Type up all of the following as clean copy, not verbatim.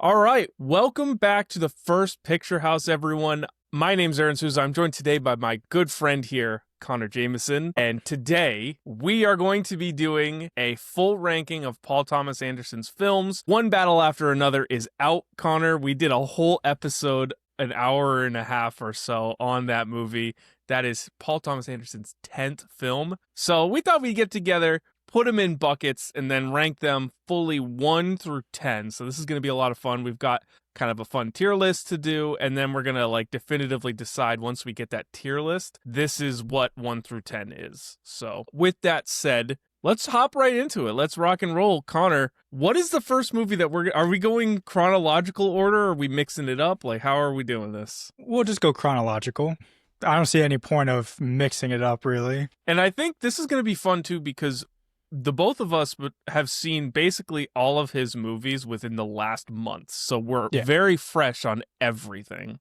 All right, welcome back to the First Picture House, everyone. My name's Aaryn Souza. I'm joined today by my good friend here, Connor Jameson. And today, we are going to be doing a full ranking of Paul Thomas Anderson's films. One Battle After Another is out, Connor. We did a whole episode, an hour and a half or so, on that movie. That is Paul Thomas Anderson's 10th film. So we thought we'd get together, put them in buckets, and then rank them fully 1 through 10. So this is going to be a lot of fun. We've got kind of a fun tier list to do, and then we're going to definitively decide once we get that tier list, this is what 1 through 10 is. So with that said, let's hop right into it. Let's rock and roll. Connor, what is the first movie that are we going chronological order? Or are we mixing it up? How are we doing this? We'll just go chronological. I don't see any point of mixing it up, really. And I think this is going to be fun, too, because the both of us have seen basically all of his movies within the last month. So we're very fresh on everything.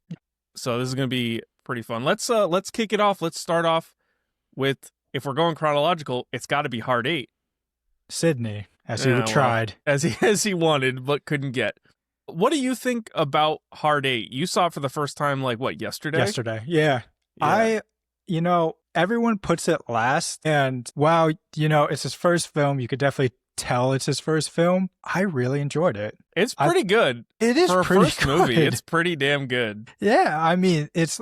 So this is going to be pretty fun. Let's kick it off. Let's start off with, if we're going chronological, it's got to be Hardeight. Sydney, as he tried. As he wanted, but couldn't get. What do you think about Hardeight? You saw it for the first time, yesterday? Yesterday, yeah. Everyone puts it last, and while, it's his first film, you could definitely tell it's his first film. I really enjoyed it. It's pretty good. It is for pretty first good. Movie. It's pretty damn good. Yeah, I mean, it's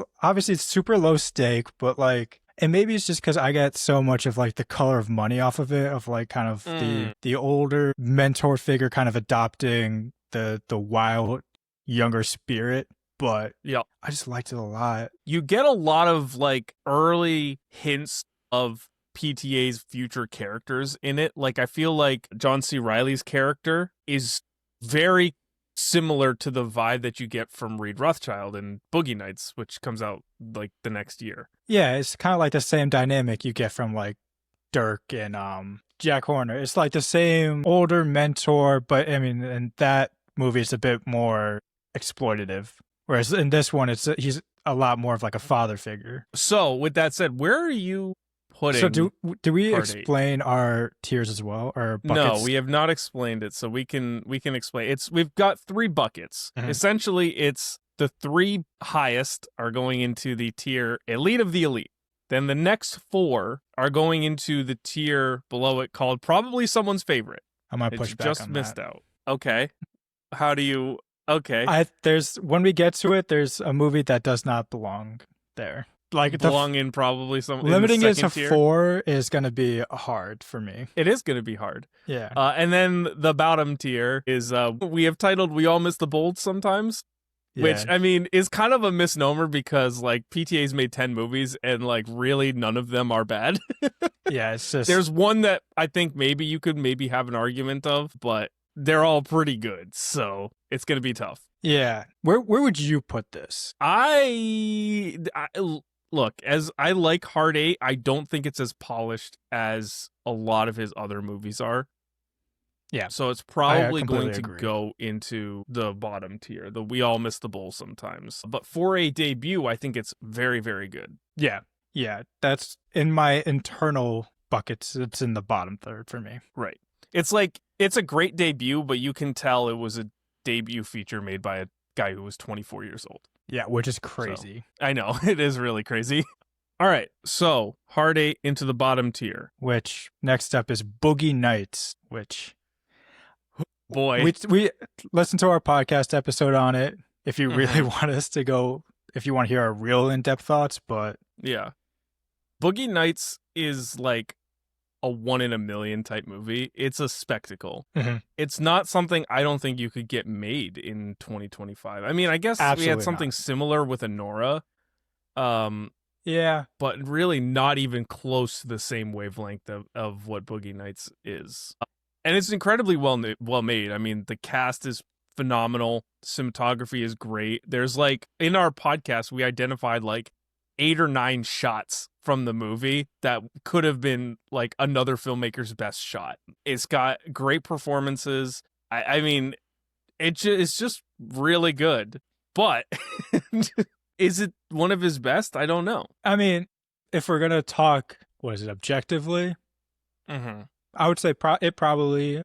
super low stake, but and maybe it's just because I get so much of The Color of Money off of it, of kind of the older mentor figure kind of adopting the wild younger spirit. But yeah, I just liked it a lot. You get a lot of early hints of PTA's future characters in it. I feel like John C. Reilly's character is very similar to the vibe that you get from Reed Rothschild in Boogienights, which comes out the next year. Yeah, it's kind of the same dynamic you get from Dirk and Jack Horner. It's the same older mentor, but I mean, in that movie, it's a bit more exploitative. Whereas in this one, he's a lot more of a father figure. So with that said, where are you putting? So do we explain our tiers as well, or buckets? No, we have not explained it. So we can explain. We've got 3 buckets. Mm-hmm. Essentially, it's the 3 highest are going into the tier elite of the elite. Then the next 4 are going into the tier below it called probably someone's favorite. I might push back on that. Just missed out. Okay. How do you? Okay. When we get to it, there's a movie that does not belong there. Belong in probably some. Limiting it to 4 is going to be hard for me. It is going to be hard. Yeah. And then the bottom tier is we have titled "We All Miss the Bold Sometimes," which I mean is kind of a misnomer because PTA's made 10 movies and really none of them are bad. Yeah, it's just there's one that I think maybe you could have an argument of, but they're all pretty good, so it's going to be tough. Yeah. Where would you put this? I look, as I like Hardeight, I don't think it's as polished as a lot of his other movies are. Yeah. So it's probably going to agree. go into the bottom tier. We all miss the bowl sometimes. But for a debut, I think it's very, very good. Yeah. Yeah. That's in my internal buckets. It's in the bottom third for me. Right. It's it's a great debut, but you can tell it was a debut feature made by a guy who was 24 years old. Yeah, which is crazy. So, I know, it is really crazy. All right, so Hardeight into the bottom tier. Which, next up is Boogienights, which... Boy. We listened to our podcast episode on it, if you really want us to go, if you want to hear our real in-depth thoughts, but... Yeah. Boogienights is a 1 in a million type movie. It's a spectacle. Mm-hmm. It's not something I don't think you could get made in 2025. I mean, I guess we had something similar with Anora. Yeah. But really not even close to the same wavelength of what Boogienights is. And it's incredibly well made. I mean, the cast is phenomenal. Cinematography is great. There's in our podcast, we identified 8 or 9 shots from the movie that could have been another filmmaker's best shot. It's got great performances. I mean, it's just really good. But is it one of his best? I don't know. I mean, if we're gonna talk, objectively? Mm-hmm. I would say it probably.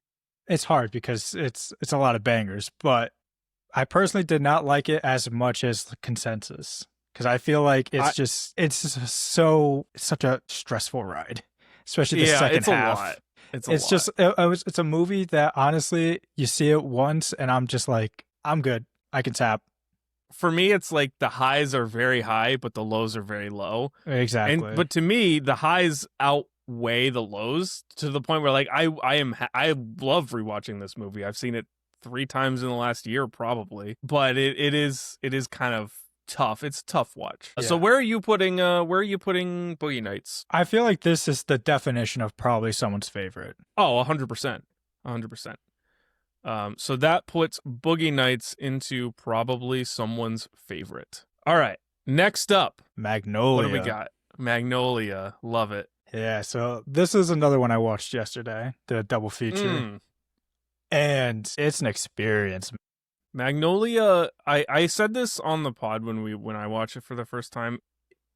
It's hard because it's a lot of bangers, but I personally did not like it as much as the consensus because I feel like it's such a stressful ride, especially the second it's a half. lot. It's It's a movie that honestly you see it once and I'm just like, I'm good. I can tap. For me, it's like the highs are very high, but the lows are very low. Exactly. But to me, the highs outweigh the lows to the point where like I love rewatching this movie. I've seen it 3 times in the last year probably, but it is kind of tough. It's a tough watch. Yeah. So where are you putting Boogie Nights? I feel like this is the definition of probably someone's favorite. Oh, 100%. 100%. So that puts Boogie Nights into probably someone's favorite. All right. Next up, Magnolia. what do we got? Magnolia. Love it. Yeah, so this is another one I watched yesterday, the double feature. And it's an experience. Magnolia, I said this on the pod when I watched it for the first time,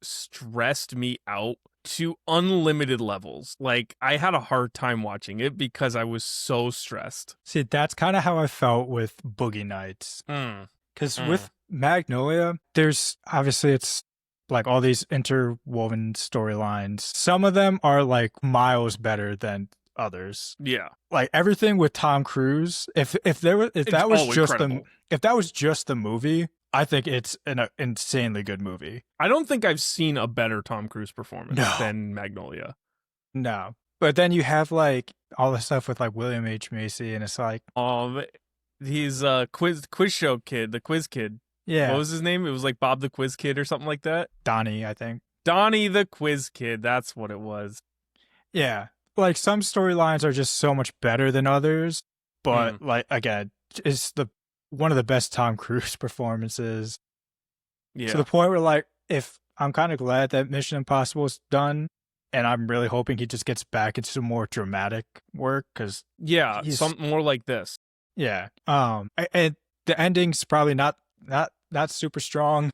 stressed me out to unlimited levels. Like I had a hard time watching it because I was so stressed. See, that's kind of how I felt with Boogie Nights. Because with Magnolia, there's obviously it's like all these interwoven storylines. Some of them are like miles better than others. Yeah. Like everything with Tom Cruise, if that was just the movie, I think it's an insanely good movie. I don't think I've seen a better Tom Cruise performance than Magnolia. No. But then you have like all the stuff with like William H. Macy and it's like he's quiz show kid, the quiz kid. Yeah. What was his name? It was like Bob the Quiz Kid or something like that. Donnie, I think. Donnie the Quiz Kid, that's what it was. Yeah. Like some storylines are just so much better than others, but like again, it's one of the best Tom Cruise performances. Yeah. To the point where like if I'm kind of glad that Mission Impossible is done, and I'm really hoping he just gets back into some more dramatic work because something more like this. Yeah. And the ending's probably not super strong.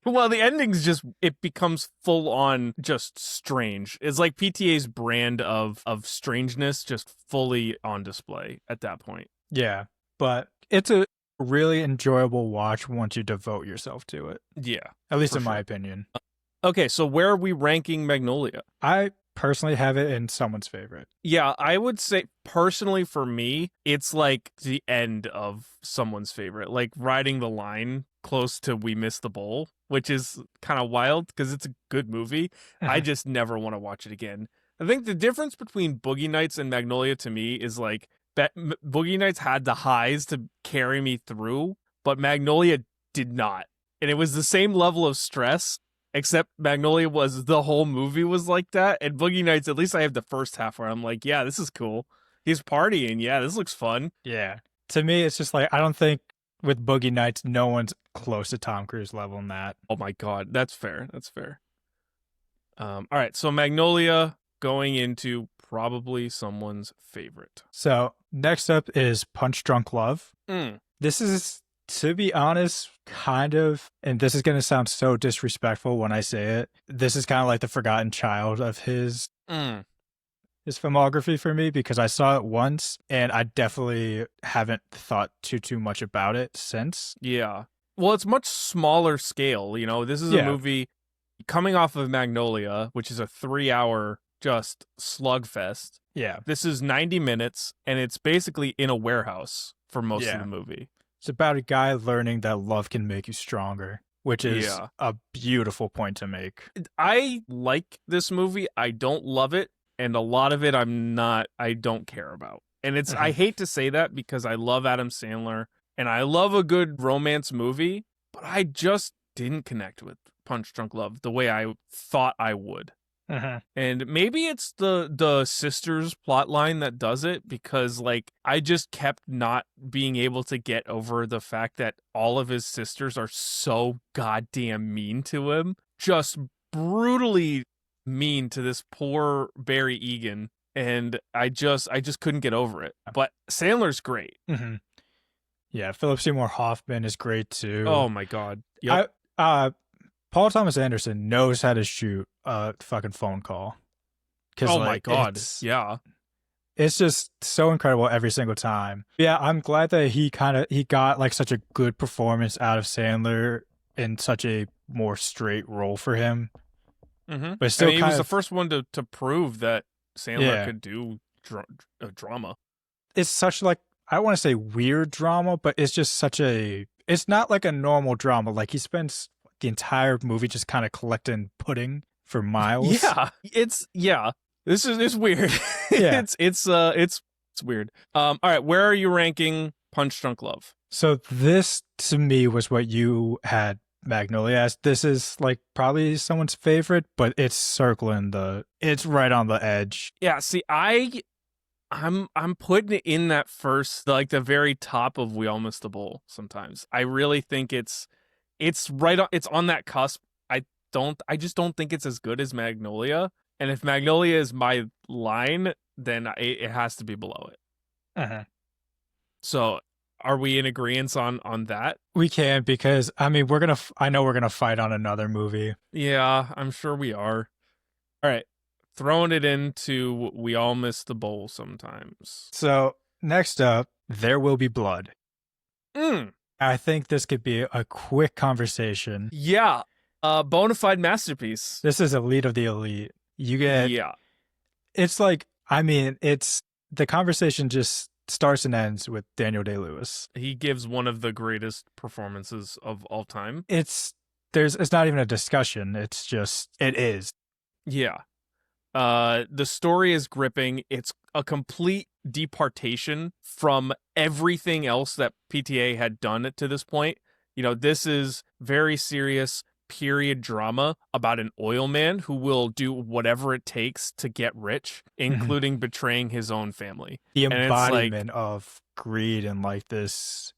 Well, the ending's just, it becomes full on just strange. It's like PTA's brand of strangeness just fully on display at that point. Yeah, but it's a really enjoyable watch once you devote yourself to it. Yeah. At least in my opinion. Okay, so where are we ranking Magnolia? I personally have it in someone's favorite. Yeah, I would say personally for me, it's like the end of someone's favorite, like riding the line close to We Missed the Bowl, which is kind of wild because it's a good movie. I just never want to watch it again. I think the difference between Boogie Nights and Magnolia to me is like Boogie Nights had the highs to carry me through, but Magnolia did not. And it was the same level of stress, except Magnolia was the whole movie was like that. And Boogie Nights, at least I have the first half where I'm like, yeah, this is cool. He's partying. Yeah, this looks fun. Yeah. To me, it's just like, I don't think with Boogie Nights, no one's close to Tom Cruise level in that. Oh my God. That's fair. That's fair. All right. So Magnolia going into probably someone's favorite. So next up is Punchdrunklove. This is, to be honest, kind of, and this is going to sound so disrespectful when I say it, this is kind of like the forgotten child of his filmography for me because I saw it once and I definitely haven't thought too much about it since. Yeah. Well, it's much smaller scale. You know, this is a movie coming off of Magnolia, which is a 3-hour just slugfest. Yeah. This is 90 minutes and it's basically in a warehouse for most of the movie. It's about a guy learning that love can make you stronger, which is a beautiful point to make. I like this movie. I don't love it. And a lot of it I don't care about. And it's, I hate to say that because I love Adam Sandler and I love a good romance movie, but I just didn't connect with Punchdrunklove the way I thought I would. And maybe it's the sisters plot line that does it because like I just kept not being able to get over the fact that all of his sisters are so goddamn mean to him. Just brutally mean to this poor Barry Egan, and I just couldn't get over it. But Sandler's great. Yeah, philipseymourhoffman is great too. Oh my God. Yep. Paul Thomas Anderson knows how to shoot a fucking phone call. Oh my God. It's just so incredible every single time. Yeah, I'm glad that he got like such a good performance out of Sandler in such a more straight role for him. Mm-hmm. But still he was the first one to prove that Sandler could do drama. It's such like, I don't want to say weird drama, but it's just it's not like a normal drama. Like he spends the entire movie just kind of collecting pudding for miles. Yeah, it's weird. Yeah. it's weird. All right, where are you ranking Punch Drunk Love? So this to me was what you had Magnolia as. This is like probably someone's favorite, but it's it's right on the edge. Yeah, see, I'm putting it in that first, like the very top of We All Missed the Bowl sometimes. I really think it's on that cusp. I just don't think it's as good as Magnolia. And if Magnolia is my line, then it has to be below it. Uh-huh. So are we in agreement on that? We can, because I mean, I know we're going to fight on another movie. Yeah, I'm sure we are. All right. Throwing it into We All Miss the Bowl sometimes. So next up, There Will Be Blood. I think this could be a quick conversation. Yeah. Bona fide masterpiece. This is elite of the elite. It's like, I mean, the conversation just starts and ends with Daniel Day-Lewis. He gives one of the greatest performances of all time. It's not even a discussion. It is. Yeah. The story is gripping. It's a complete departation from everything else that PTA had done to this point. You know, this is very serious period drama about an oil man who will do whatever it takes to get rich, including betraying his own family. The embodiment of greed and like this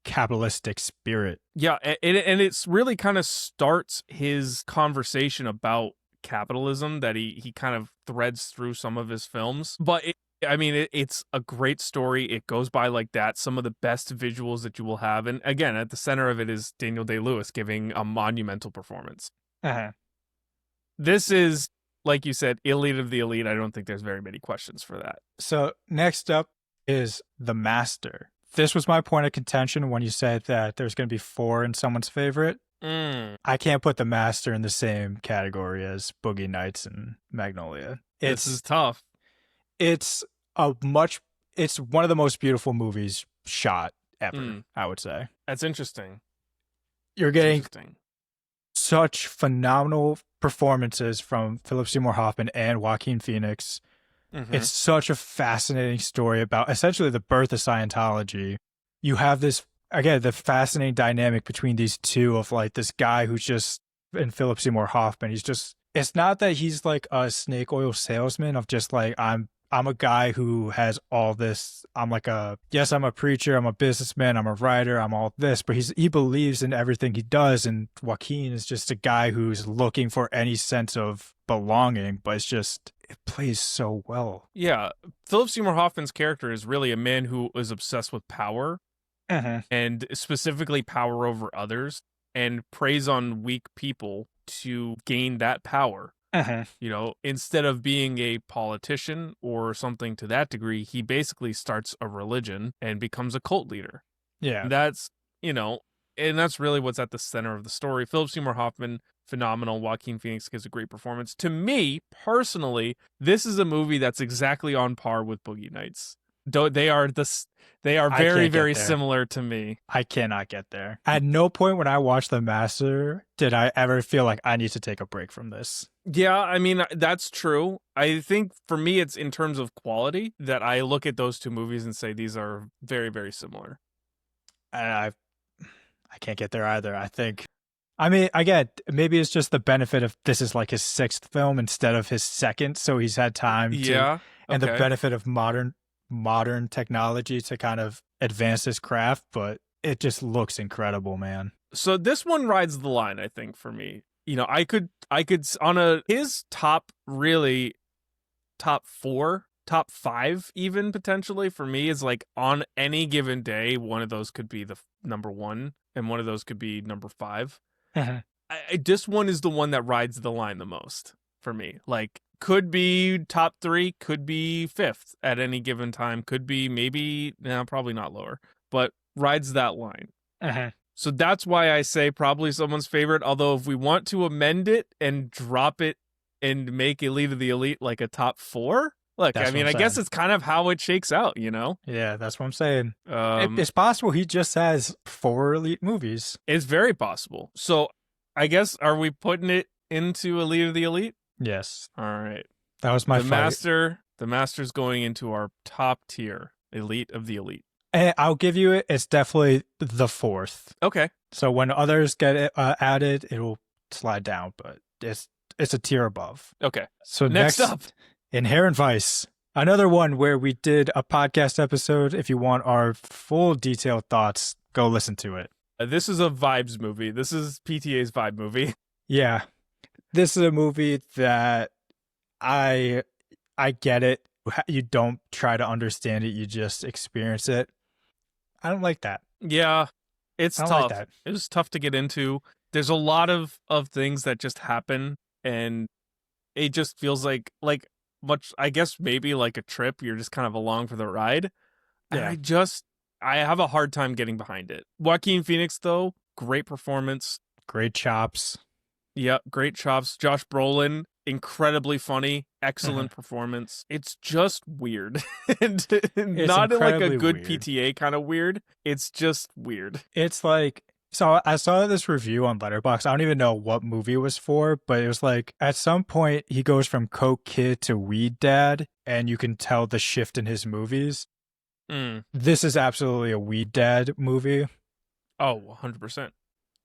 capitalistic spirit. Yeah, and it's really kind of starts his conversation about capitalism that he kind of threads through some of his films. But it's a great story. It goes by like that. Some of the best visuals that you will have. And again, at the center of it is Daniel Day-Lewis giving a monumental performance. Uh-huh. This is, like you said, elite of the elite. I don't think there's very many questions for that. So next up is Themaster. This was my point of contention when you said that there's going to be 4 in someone's favorite. I can't put Themaster in the same category as Boogienights and Magnolia. This is tough. It's one of the most beautiful movies shot ever, I would say. That's interesting. You're getting such phenomenal performances from philipseymourhoffman and joaquinphoenix. It's such a fascinating story about essentially the birth of Scientology. You have this, again, the fascinating dynamic between these two of like this guy who's just, in philipseymourhoffman, it's not that he's like a snake oil salesman of just like, I'm a guy who has all this. I'm a preacher, I'm a businessman, I'm a writer, I'm all this, but he believes in everything he does. And Joaquin is just a guy who's looking for any sense of belonging, but it plays so well. Yeah. Philip Seymour Hoffman's character is really a man who is obsessed with power and specifically power over others, and preys on weak people to gain that power. You know, instead of being a politician or something to that degree, he basically starts a religion and becomes a cult leader. Yeah. And that's really what's at the center of the story. Philip Seymour Hoffman, phenomenal. Joaquin-Phoenix gives a great performance. To me, personally, this is a movie that's exactly on par with Boogie Nights. They are very, very similar to me. I cannot get there. At no point when I watched Themaster did I ever feel like I need to take a break from this. Yeah, I mean, that's true. I think for me, it's in terms of quality that I look at those two movies and say these are very, very similar. I can't get there either. I mean, again, maybe it's just the benefit of this is like his 6th film instead of his 2nd, so he's had time to, and the benefit of modern technology to kind of advance his craft, but it just looks incredible, man. So this one rides the line, I think, for me. You know, I could on his top 4, top 5 even potentially for me is like on any given day, one of those could be the number 1 and one of those could be number 5. This one is the one that rides the line the most for me. Like Could be top 3, could be 5th at any given time, could be maybe, no, probably not lower, but rides that line. Uh-huh. So that's why I say probably someone's favorite. Although if we want to amend it and drop it and make Elite of the Elite like a top 4, look, That's I mean, what I'm I guess saying. it's kind of how it shakes out, you know? Yeah, that's what I'm saying. Um, It's possible he just has 4 elite movies. it's very possible. So I guess, are we putting it into Elite of the Elite? Yes. All right. That was my fight. The Master's going into our top tier, Elite of the Elite. And I'll give you it. It's definitely the 4th. Okay. So when others get it, added, it'll slide down, but it's a tier above. Okay. So Next up. Inherentvice. Another one where we did a podcast episode. If you want our full detailed thoughts, go listen to it. This is a vibes movie. This is PTA's vibe movie. Yeah. This is a movie that I get it. You don't try to understand it. You just experience it. I don't like that. Yeah, it's I don't tough. like that. It was tough to get into. There's a lot of things that just happen, and it just feels like much, I guess maybe like a trip. You're just kind of along for the ride. Yeah. And I have a hard time getting behind it. Joaquinphoenix, though, great performance. Great chops. Yep, great chops. Josh Brolin, incredibly funny, excellent performance. It's just weird. And not in like a incredibly good weird. PTA kind of weird. It's just weird. It's like, so I saw this review on Letterboxd. I don't even know what movie it was for, but it was like at some point he goes from coke kid to weed dad, and you can tell the shift in his movies. This is absolutely a weed dad movie. Oh, 100%.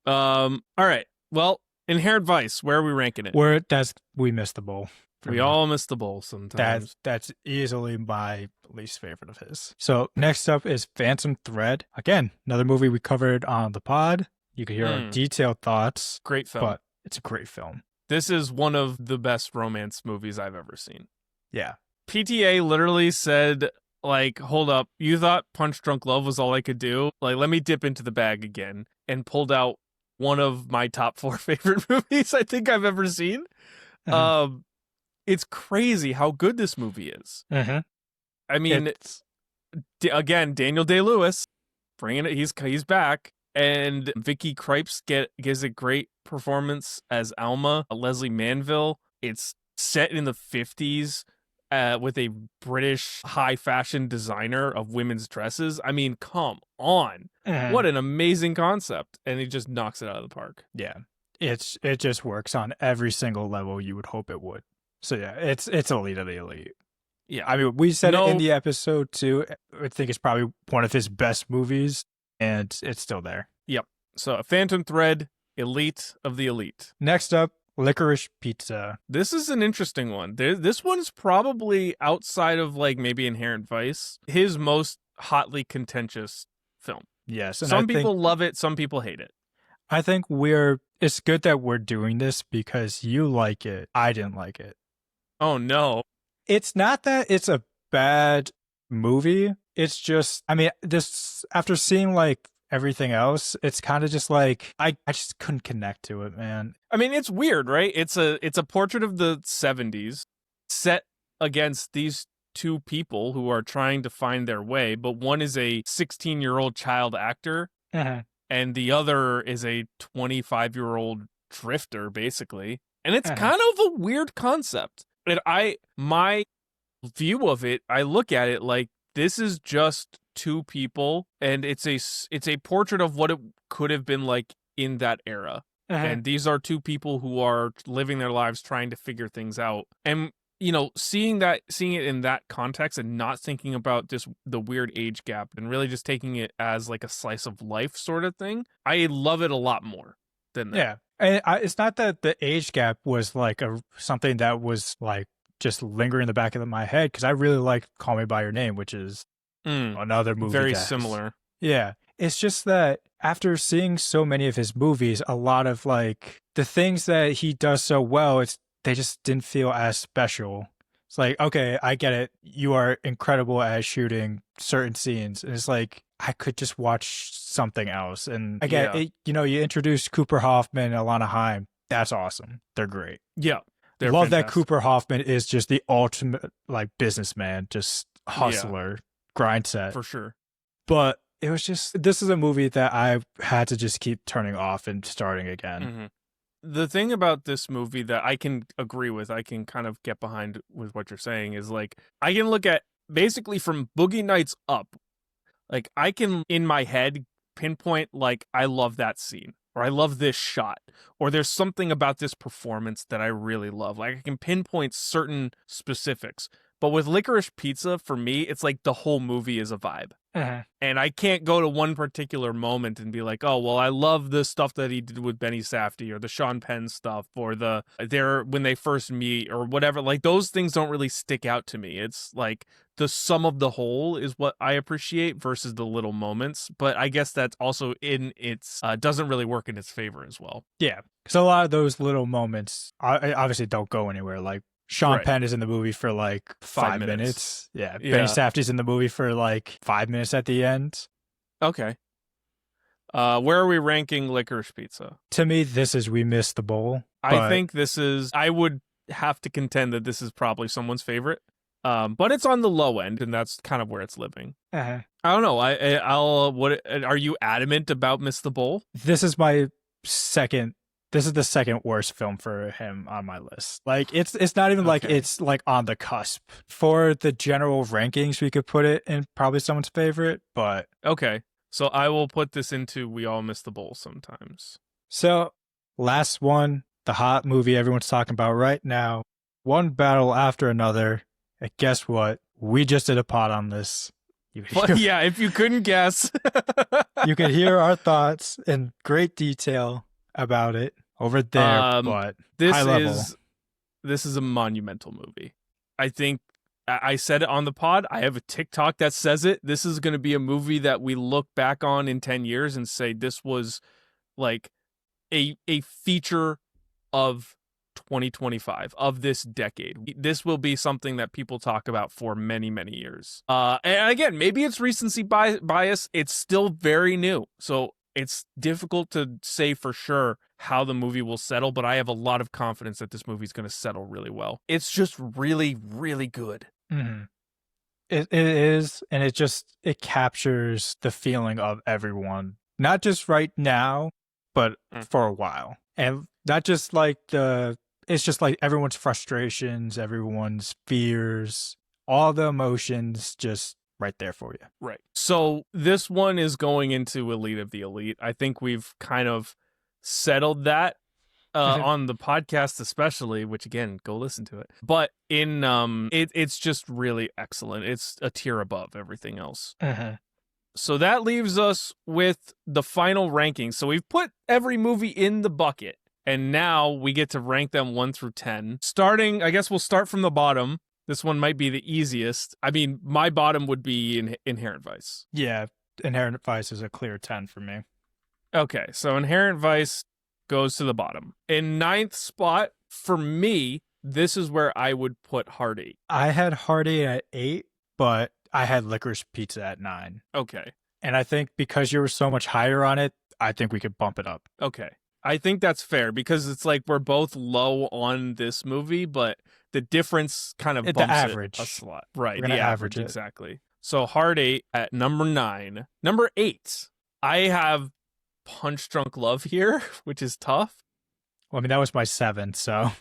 All right. Well, Inherent Vice, where are we ranking it? We missed the bowl. We all miss the bowl sometimes. That's easily my least favorite of his. So next up is Phantomthread. Again, another movie we covered on the pod. You can hear our detailed thoughts. Great film. But it's a great film. This is one of the best romance movies I've ever seen. Yeah. PTA literally said, like, hold up, you thought Punchdrunklove was all I could do? Like, let me dip into the bag again, and pulled out one of my top 4 favorite movies I think I've ever seen. It's crazy how good this movie is. I mean, again, Danieldaylewis bringing it. He's back, and vickykrieps gives a great performance as Alma. Leslie Manville. It's set in the 50s. With a British high fashion designer of women's dresses. I mean, come on. What an amazing concept. And he just knocks it out of the park. Yeah. It just works on every single level you would hope it would. So yeah, it's Elite of the Elite. Yeah. I mean, we said it in the episode too. I think it's probably one of his best movies, and it's still there. Yep. So Phantomthread, Elite of the Elite. Next up, Licoricepizza. This is an interesting one. This one's probably, outside of like maybe Inherent Vice, his most hotly contentious film. Yes. And some people love it, some people hate it. I think it's good that we're doing this because you like it. I didn't like it. Oh no. It's not that it's a bad movie. It's just, I mean, this, after seeing like everything else, it's kind of just like, I just couldn't connect to it, man. I mean, it's weird, right? It's a portrait of the 70s set against these two people who are trying to find their way, but one is a 16-year-old child actor, and the other is a 25-year-old drifter, basically. And it's kind of a weird concept. And my view of it, I look at it like this is just two people, and it's a portrait of what it could have been like in that era. And these are two people who are living their lives trying to figure things out. And, you know, seeing it in that context and not thinking about just the weird age gap and really just taking it as like a slice of life sort of thing, I love it a lot more than that. Yeah. And it's not that the age gap was like something that was like just lingering in the back of my head, because I really like Call Me By Your Name, which is another movie. Very similar. Yeah. It's just that after seeing so many of his movies, a lot of like the things that he does so well, they just didn't feel as special. It's like, okay, I get it. You are incredible at shooting certain scenes. And it's like, I could just watch something else. And again, you introduce Cooperhoffman and Alana Haim. That's awesome. They're great. Yeah. They're love that fantastic. Cooperhoffman is just the ultimate like businessman, just hustler, grind set. For sure. But it was just, this is a movie that I had to just keep turning off and starting again. Mm-hmm. The thing about this movie that I can agree with, I can kind of get behind with what you're saying, is like, I can look at basically from Boogie Nights up, like I can in my head pinpoint like I love that scene, or I love this shot, or there's something about this performance that I really love. Like I can pinpoint certain specifics. But with Licorice Pizza, for me, it's like the whole movie is a vibe. Uh-huh. And I can't go to one particular moment and be like, oh, well, I love the stuff that he did with Benny Safdie, or the Sean Penn stuff, or when they first meet, or whatever. Like those things don't really stick out to me. It's like the sum of the whole is what I appreciate versus the little moments. But I guess that's also in its doesn't really work in its favor as well. Yeah, because a lot of those little moments obviously don't go anywhere. Like Sean Right. Penn is in the movie for like 5 minutes. Yeah. Benny Safdie's in the movie for like 5 minutes at the end. Okay. Where are we ranking Licorice Pizza? To me, this is We Missed the Bowl. I think this is, I would have to contend that this is probably someone's favorite. But it's on the low end, and that's kind of where it's living. Uh-huh. I don't know. What are you adamant about Miss the Bowl? This is the second worst film for him on my list. Like it's not even like it's like on the cusp. For the general rankings, we could put it in probably someone's favorite, but okay. So I will put this into We All Miss the Bowl sometimes. So last one, the hot movie everyone's talking about right now, One Battle After Another. And guess what? We just did a pod on this. Yeah, if you couldn't guess. You could hear our thoughts in great detail about it over there, but high level. This is a monumental movie. I think I said it on the pod. I have a TikTok that says it. This is going to be a movie that we look back on in 10 years and say this was like a feature of 2025, of this decade. This will be something that people talk about for many, many years. And again, maybe it's recency bias. It's still very new. So it's difficult to say for sure how the movie will settle, but I have a lot of confidence that this movie is going to settle really well. It's just really, really good. Mm-hmm. It is, and it captures the feeling of everyone, not just right now, but for a while. And not just like it's just like everyone's frustrations, everyone's fears, all the emotions just right there for you. Right. So this one is going into Elite of the Elite. I think we've kind of settled that on the podcast especially, which again, go listen to it. But in it's just really excellent. It's a tier above everything else. So that leaves us with the final ranking. So we've put every movie in the bucket, and now we get to rank them 1 through 10. Starting, I guess we'll start from the bottom. This one might be the easiest. I mean, my bottom would be Inherent Vice. Yeah, Inherent Vice is a clear 10 for me. Okay, so Inherent Vice goes to the bottom. In 9th spot, for me, this is where I would put hardeight. I had hardeight at 8, but I had Licorice Pizza at 9. Okay. And I think because you were so much higher on it, I think we could bump it up. Okay. I think that's fair because it's like we're both low on this movie, but the difference kind of bumps the average. It a slot. Right, we're the average it. Exactly. So hardeight at number 9. Number 8, I have punchdrunklove here, which is tough. Well, I mean, that was my 7, so.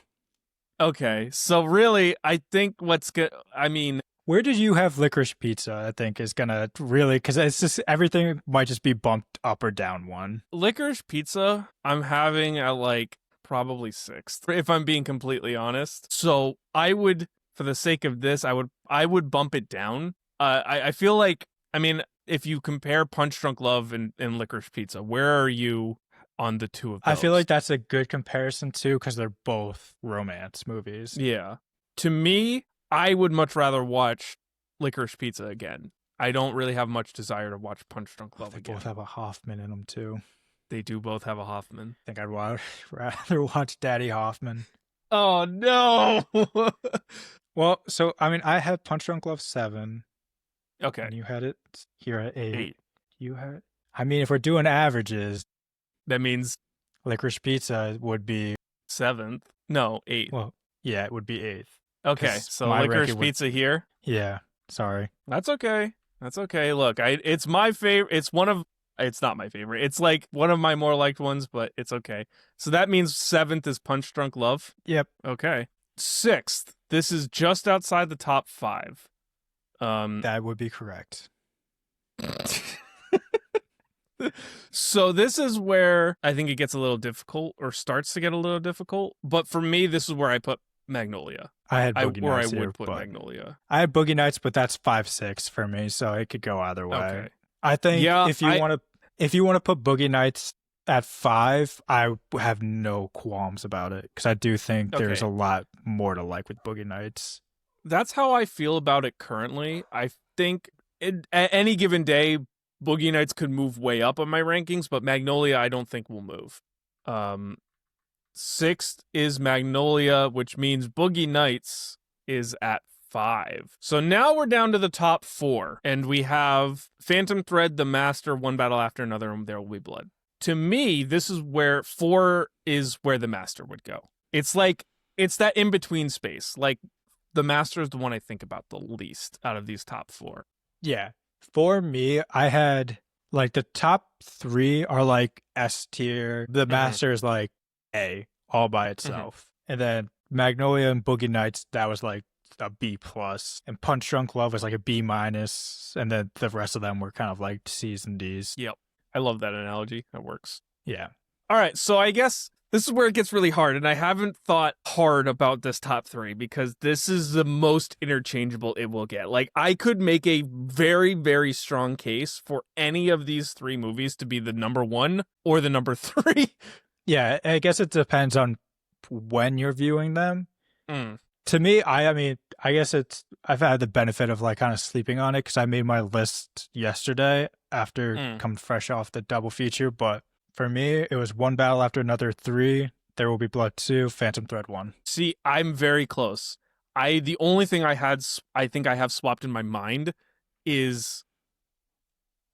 Okay, so really, I think what's good, I mean. Where did you have Licorice Pizza, I think, is going to really, because it's just, everything might just be bumped up or down 1. Licorice Pizza, I'm having at like probably 6th, if I'm being completely honest. So I would, for the sake of this, I would bump it down. I feel like, I mean, if you compare Punchdrunklove and Licorice Pizza, where are you on the two of those? I feel like that's a good comparison too, because they're both romance movies. Yeah. To me, I would much rather watch Licorice Pizza again. I don't really have much desire to watch Punchdrunklove again. They both have a Hoffman in them too. They do both have a Hoffman. I think I'd rather watch Daddy Hoffman. Oh, no! Well, so, I mean, I had Punchdrunklove 7. Okay. And you had it here at 8. 8. You had it. I mean, if we're doing averages, that means Licorice Pizza would be 7th. No, 8th. Well, Yeah, it would be 8th. Okay, 'Cause so my licorice ranking would- pizza here. Yeah, sorry. That's okay. That's okay. Look, it's my favorite. It's not my favorite. It's like one of my more liked ones, but it's okay. So that means 7th is punchdrunklove. Yep. Okay. 6th. This is just outside the top 5. That would be correct. So this is where I think it gets a little difficult, or starts to get a little difficult. But for me, this is where I put Magnolia. I had Boogie Or I Nights here, would put but Magnolia. I had Boogie Nights, but that's 5-6 for me, so it could go either way. Okay. I think Yeah, if you want to put Boogie Nights at 5, I have no qualms about it, because I do think there's a lot more to like with Boogie Nights. That's how I feel about it currently. I think at any given day, Boogie Nights could move way up on my rankings, but Magnolia I don't think will move. 6th is Magnolia, which means Boogie Nights is at 5. So now we're down to the top 4, and we have Phantom Thread, Themaster, One Battle After Another, and There Will Be Blood. To me, this is where 4 is where Themaster would go. It's like, it's that in-between space. Like, Themaster is the one I think about the least out of these top 4. Yeah. For me, I had, like, the top 3 are, like, S tier. The Master is, like, A, all by itself. And then Magnolia and Boogie Nights, that was, like, a B+. And punchdrunklove was, like, a B-. And then the rest of them were kind of, like, C's and D's. Yep. I love that analogy. That works. Yeah. All right, so I guess this is where it gets really hard, and I haven't thought hard about this top 3 because this is the most interchangeable it will get. Like, I could make a very, very strong case for any of these 3 movies to be the number 1 or the number 3. Yeah, I guess it depends on when you're viewing them. To me, I mean, I guess I've had the benefit of, like, kind of sleeping on it because I made my list yesterday after coming fresh off the double feature, but for me, it was One Battle After Another 3, There Will Be Blood 2, Phantom Thread 1. See, I'm very close. The only thing I think I have swapped in my mind is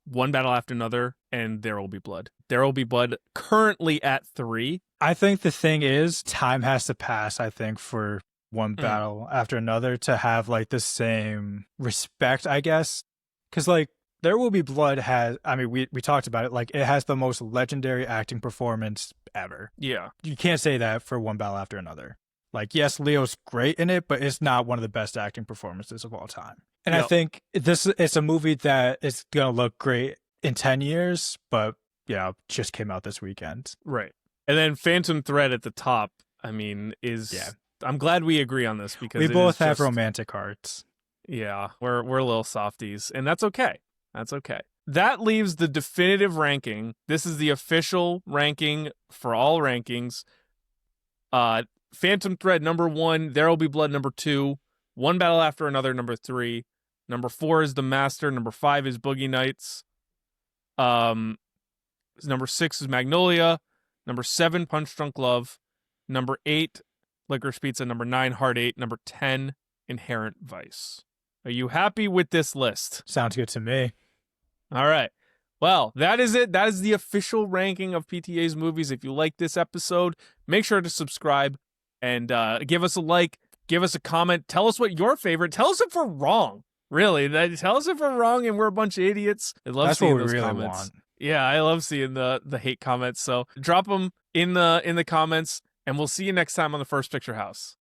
One Battle After Another and There Will Be Blood. There Will Be Blood currently at 3. I think the thing is, time has to pass, I think, for One Battle After Another to have, like, the same respect, I guess. Because, like, There Will Be Blood has, I mean, we talked about it, like, it has the most legendary acting performance ever. Yeah. You can't say that for One Battle After Another. Like, yes, Leo's great in it, but it's not one of the best acting performances of all time. And I think it's a movie that is going to look great in 10 years, but, yeah, just came out this weekend. Right. And then Phantom Thread at the top, I mean, I'm glad we agree on this because we both have romantic hearts. Yeah, we're little softies, and that's okay. That's okay. That leaves the definitive ranking. This is the official ranking for all rankings. Phantom Thread number 1, There Will Be Blood number 2, One Battle After Another number 3, number 4 is Themaster, number 5 is Boogie Nights, number 6 is Magnolia, number 7 Punchdrunklove, number 8 Licorice Pizza, number 9 hardeight, number 10 Inherentvice. Are you happy with this list? Sounds good to me. All right. Well, that is it. That is the official ranking of PTA's movies. If you like this episode, make sure to subscribe and give us a like, give us a comment. Tell us what your favorite. Tell us if we're wrong. Really, tell us if we're wrong and we're a bunch of idiots. I love That's seeing what we those really comments. want. Yeah, I love seeing the hate comments. So drop them in the comments, and we'll see you next time on the First Picture House.